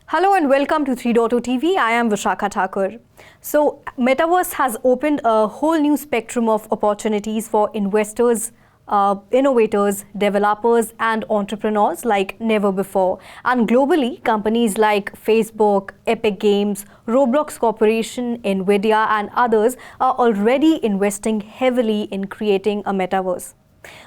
Hello and welcome to 3.0 TV. I am Vishakha Thakur. So, Metaverse has opened a whole new spectrum of opportunities for investors, innovators, developers, and entrepreneurs like never before. And globally, companies like Facebook, Epic Games, Roblox Corporation, Nvidia, and others are already investing heavily in creating a metaverse.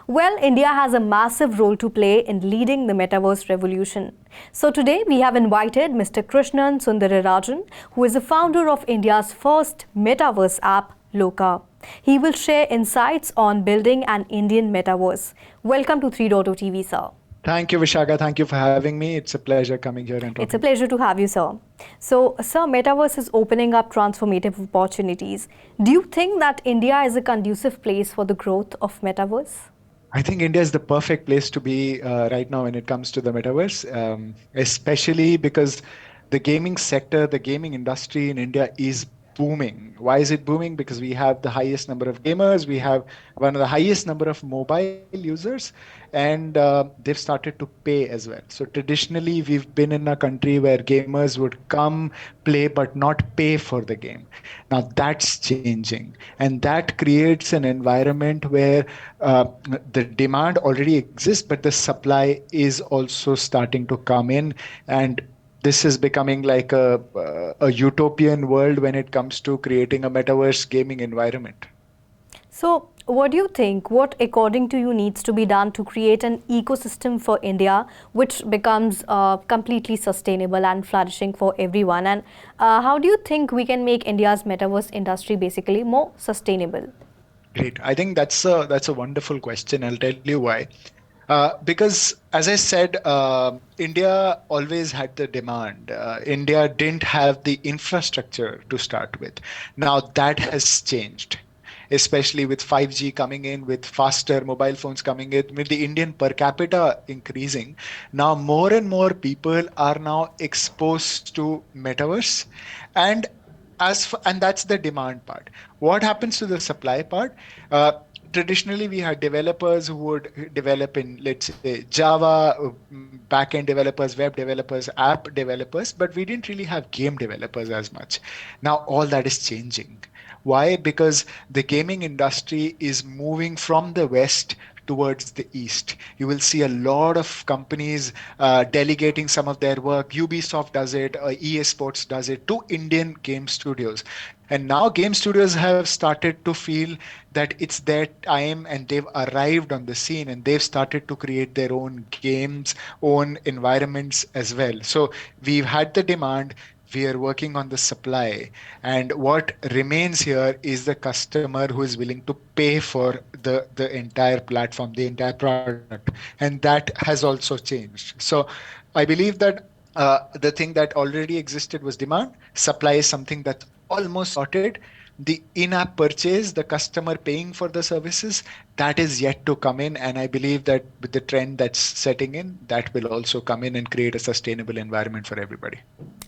Well, India has a massive role to play in leading the metaverse revolution. So today we have invited Mr. Krishnan Sunderarajan, who is the founder of India's first metaverse app, Loka. He will share insights on building an Indian metaverse. Welcome to 3.0 TV, sir. Thank you, Vishaka. Thank you for having me. It's a pleasure coming here and talking. It's a pleasure to have you, sir. So, sir, metaverse is opening up transformative opportunities. Do you think that India is a conducive place for the growth of metaverse? I think India is the perfect place to be right now when it comes to the metaverse, especially because the gaming sector, the gaming industry in India is booming. Why is it booming? Because we have the highest number of gamers, we have one of the highest number of mobile users, and they've started to pay as well. So traditionally, we've been in a country where gamers would come, play, but not pay for the game. Now that's changing, and that creates an environment where the demand already exists, but the supply is also starting to come in, and this is becoming like a utopian world when it comes to creating a metaverse gaming environment. So, what do you think? What, according to you, needs to be done to create an ecosystem for India which becomes completely sustainable and flourishing for everyone? And how do you think we can make India's metaverse industry basically more sustainable? Great. I think that's a wonderful question. I'll tell you why. Because, as I said, India always had the demand. India didn't have the infrastructure to start with. Now that has changed, especially with 5G coming in, with faster mobile phones coming in, with the Indian per capita increasing. Now more and more people are now exposed to metaverse, and and that's the demand part. What happens to the supply part? Traditionally, we had developers who would develop in, let's say, Java, backend developers, web developers, app developers, but we didn't really have game developers as much. Now all that is changing. Why? Because the gaming industry is moving from the West towards the east. You will see a lot of companies delegating some of their work. Ubisoft does it, EA Sports does it, to Indian game studios. And now game studios have started to feel that it's their time, and they've arrived on the scene, and they've started to create their own games, own environments as well. So we've had the demand, we are working on the supply, and what remains here is the customer who is willing to pay for the entire platform, the entire product, and that has also changed. So I believe that the thing that already existed was demand. Supply is something that's almost sorted. The in-app purchase, the customer paying for the services, that is yet to come in, and I believe that with the trend that's setting in, that will also come in and create a sustainable environment for everybody.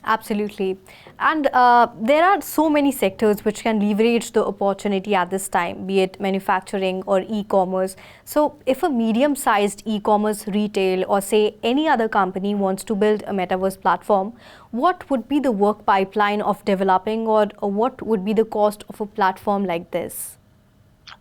Absolutely. And there are so many sectors which can leverage the opportunity at this time, be it manufacturing or e-commerce. So if a medium-sized e-commerce retail or say any other company wants to build a metaverse platform, what would be the work pipeline of developing, or what would be the cost of a platform like this?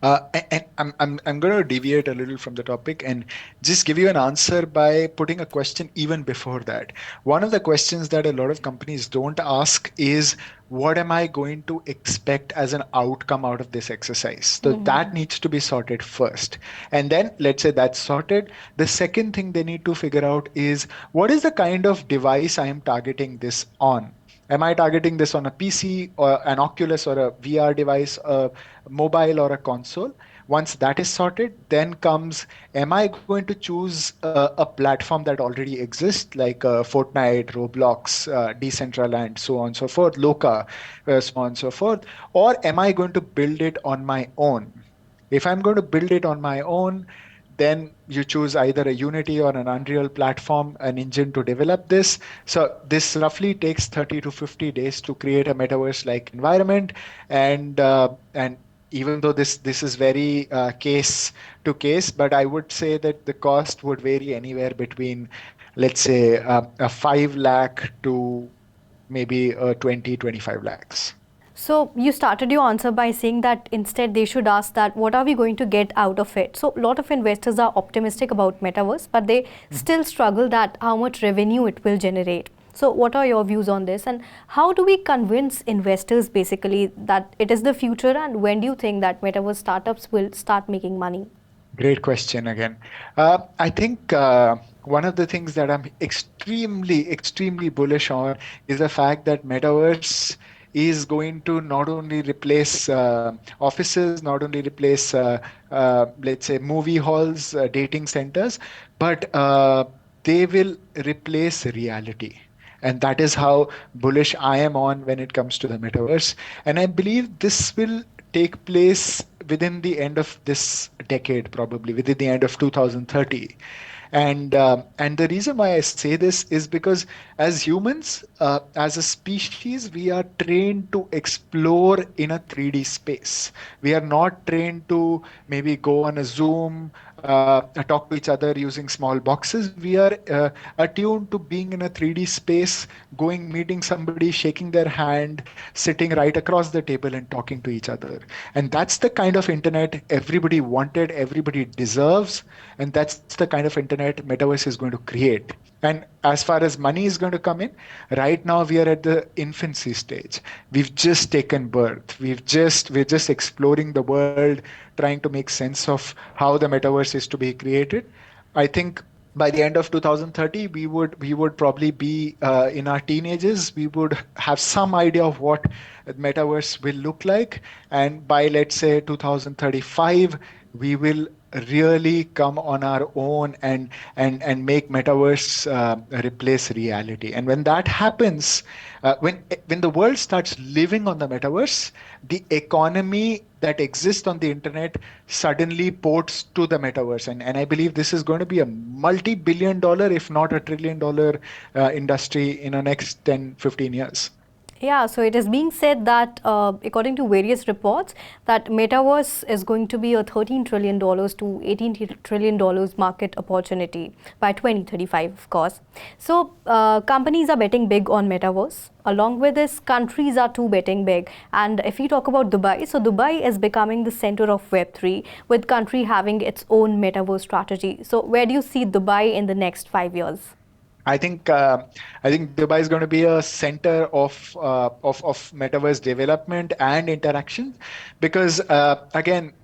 And I'm going to deviate a little from the topic and just give you an answer by putting a question even before that. One of the questions that a lot of companies don't ask is, what am I going to expect as an outcome out of this exercise? So that needs to be sorted first. And then let's say that's sorted. The second thing they need to figure out is, what is the kind of device I am targeting this on? Am I targeting this on a PC or an Oculus or a VR device, a mobile or a console? Once that is sorted, then comes, am I going to choose a platform that already exists, like Fortnite, Roblox, Decentraland, so on and so forth, Loka, so on and so forth, or am I going to build it on my own? If I'm going to build it on my own, then you choose either a Unity or an Unreal platform, an engine to develop this. So this roughly takes 30 to 50 days to create a metaverse-like environment. And even though this is very case to case, but I would say that the cost would vary anywhere between let's say, a 5 lakh to maybe 20, 25 lakhs. So you started your answer by saying that instead they should ask that what are we going to get out of it. So a lot of investors are optimistic about metaverse, but they still struggle that how much revenue it will generate. So what are your views on this, and how do we convince investors basically that it is the future, and when do you think that metaverse startups will start making money? Great question again. I think one of the things that I'm extremely bullish on is the fact that metaverse is going to not only replace offices, not only replace, let's say, movie halls, dating centers, but they will replace reality. And that is how bullish I am on when it comes to the metaverse. And I believe this will take place within the end of this decade, probably within the end of 2030. And the reason why I say this is because as humans, as a species, we are trained to explore in a 3D space. We are not trained to maybe go on a Zoom, talk to each other using small boxes. We are attuned to being in a 3D space, going, meeting somebody, shaking their hand, sitting right across the table and talking to each other. And that's the kind of internet everybody wanted, everybody deserves. And that's the kind of internet Metaverse is going to create. And as far as money is going to come in, right now we are at the infancy stage. We've just taken birth. We're just exploring the world, trying to make sense of how the metaverse is to be created. I think by the end of 2030 we would probably be in our teenagers. We would have some idea of what metaverse will look like, and by, let's say, 2035 we will really come on our own and make metaverse replace reality. And when that happens, when the world starts living on the metaverse, the economy that exists on the internet suddenly ports to the metaverse. And I believe this is going to be a multi-billion dollar, if not a trillion dollar industry in the next 10, 15 years. Yeah, so it is being said that according to various reports, that metaverse is going to be a $13 trillion to $18 trillion market opportunity by 2035, of course. So companies are betting big on metaverse. Along with this, countries are too betting big. And if we talk about Dubai, so Dubai is becoming the center of Web3, with country having its own metaverse strategy. So where do you see Dubai in the next 5 years? I think Dubai is going to be a center of metaverse development and interaction, because again,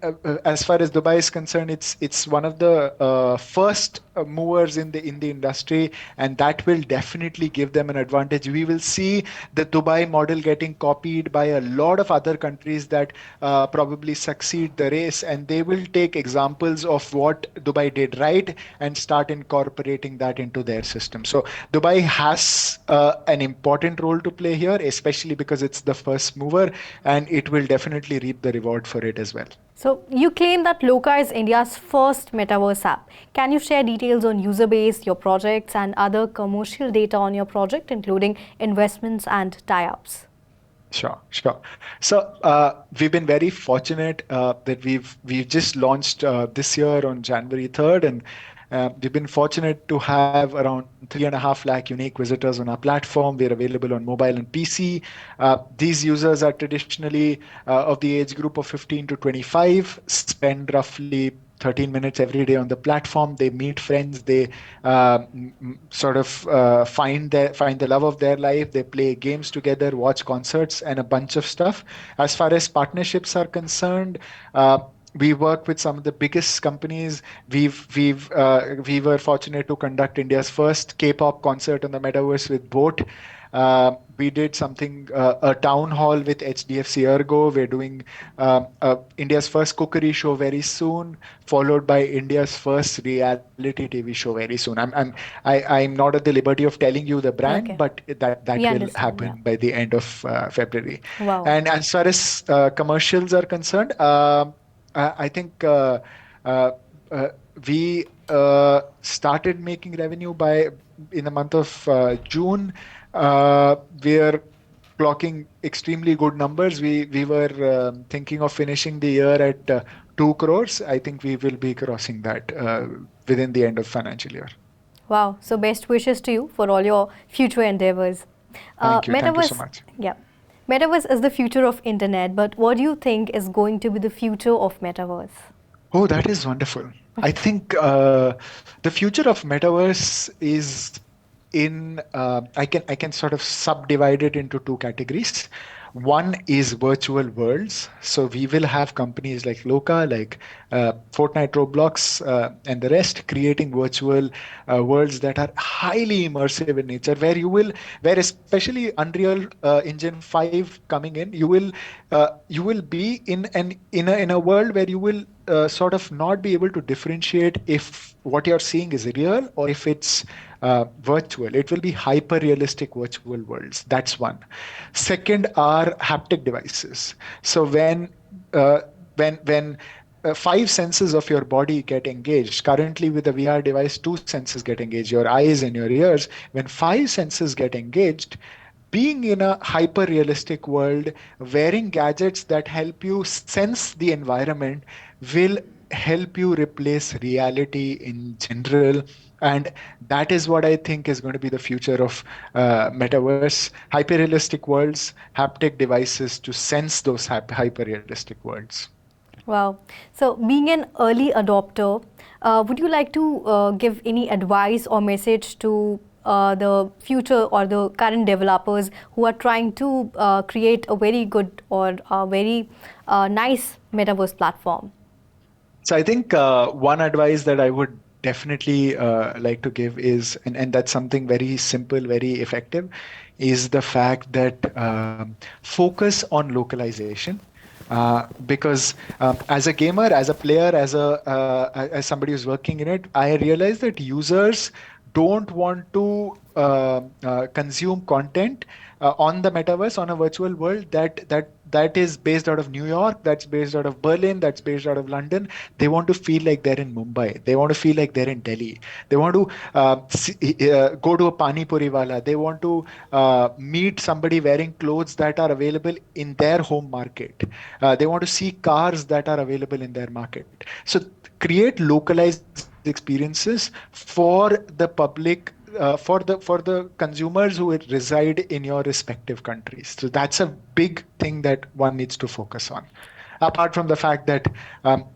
as far as Dubai is concerned, it's one of the first movers in the industry, and that will definitely give them an advantage. We will see the Dubai model getting copied by a lot of other countries that probably succeed the race, and they will take examples of what Dubai did right and start incorporating that into their system. So Dubai has an important role to play here, especially because it's the first mover, and it will definitely reap the reward for it as well. So you claim that Loka is India's first metaverse app. Can you share details on user base, your projects, and other commercial data on your project, including investments and tie-ups? Sure, sure. So we've been very fortunate that we've just launched this year on January 3rd, and we've been fortunate to have around 3.5 lakh unique visitors on our platform. We're available on mobile and PC. These users are traditionally of the age group of 15 to 25, spend roughly 13 minutes every day on the platform. They meet friends. They sort of find the love of their life. They play games together, watch concerts, and a bunch of stuff. As far as partnerships are concerned, we work with some of the biggest companies. We were fortunate to conduct India's first K-pop concert on the metaverse with Boat. We did something, a town hall with HDFC Ergo. We're doing India's first cookery show very soon, followed by India's first reality TV show very soon. I'm not at the liberty of telling you the brand, Okay. but that We will understand, happen yeah. by the end of February. Wow. And as far as commercials are concerned, I think uh, uh, we started making revenue by in the month of June. We're clocking extremely good numbers. We were thinking of finishing the year at 2 crores. I think we will be crossing that within the end of financial year. Wow. So best wishes to you for all your future endeavors. Thank you. Thank you so Metaverse, much. yeah. Metaverse is the future of internet, but what do you think is going to be the future of Metaverse? Oh, that is wonderful. I think the future of metaverse is I can sort of subdivide it into two categories. One is virtual worlds. So we will have companies like Loka, like Fortnite, Roblox, and the rest creating virtual worlds that are highly immersive in nature, where especially Unreal Engine 5 coming in, you will be in a world where you will sort of not be able to differentiate if what you're seeing is real or if it's virtual. It will be hyper realistic virtual worlds. That's one. Second are haptic devices. So uh, when five senses of your body get engaged. Currently, with a VR device, two senses get engaged, your eyes and your ears. When five senses get engaged, being in a hyper realistic world, wearing gadgets that help you sense the environment will help you replace reality in general. And that is what I think is going to be the future of metaverse, hyper realistic worlds, haptic devices to sense those hyper realistic worlds. Wow. So, being an early adopter, would you like to give any advice or message to the future or the current developers who are trying to create a very good or a very nice metaverse platform? So I think one advice that I would definitely like to give is, and that's something very simple, very effective, is the fact that focus on localization. Because as a gamer, as a player, as somebody who's working in it, I realize that users don't want to consume content on the metaverse, on a virtual world that is based out of New York, that's based out of Berlin, that's based out of London. They want to feel like they're in Mumbai. They want to feel like they're in Delhi. They want to go to a pani puri wala. They want to meet somebody wearing clothes that are available in their home market. They want to see cars that are available in their market. So create localized experiences for the public, for the consumers who reside in your respective countries. So that's a big thing that one needs to focus on. Apart from the fact that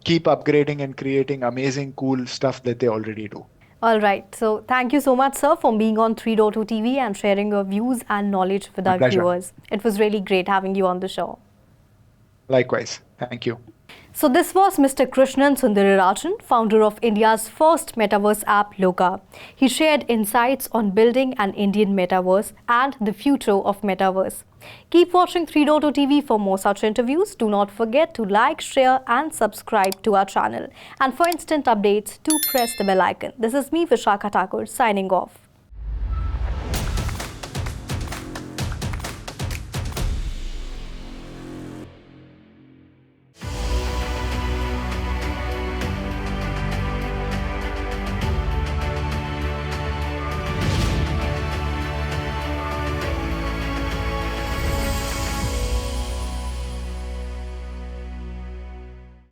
keep upgrading and creating amazing, cool stuff that they already do. All right. So, thank you so much, sir, for being on 3.2 TV and sharing your views and knowledge with My our pleasure. viewers. It was really great having you on the show. Likewise. Thank you. So this was Mr. Krishnan Sunderarajan, founder of India's first metaverse app Loka. He shared insights on building an Indian metaverse and the future of metaverse. Keep watching 3.0 TV for more such interviews. Do not forget to like, share and subscribe to our channel. And for instant updates, do press the bell icon. This is me, Vishakha Thakur, signing off.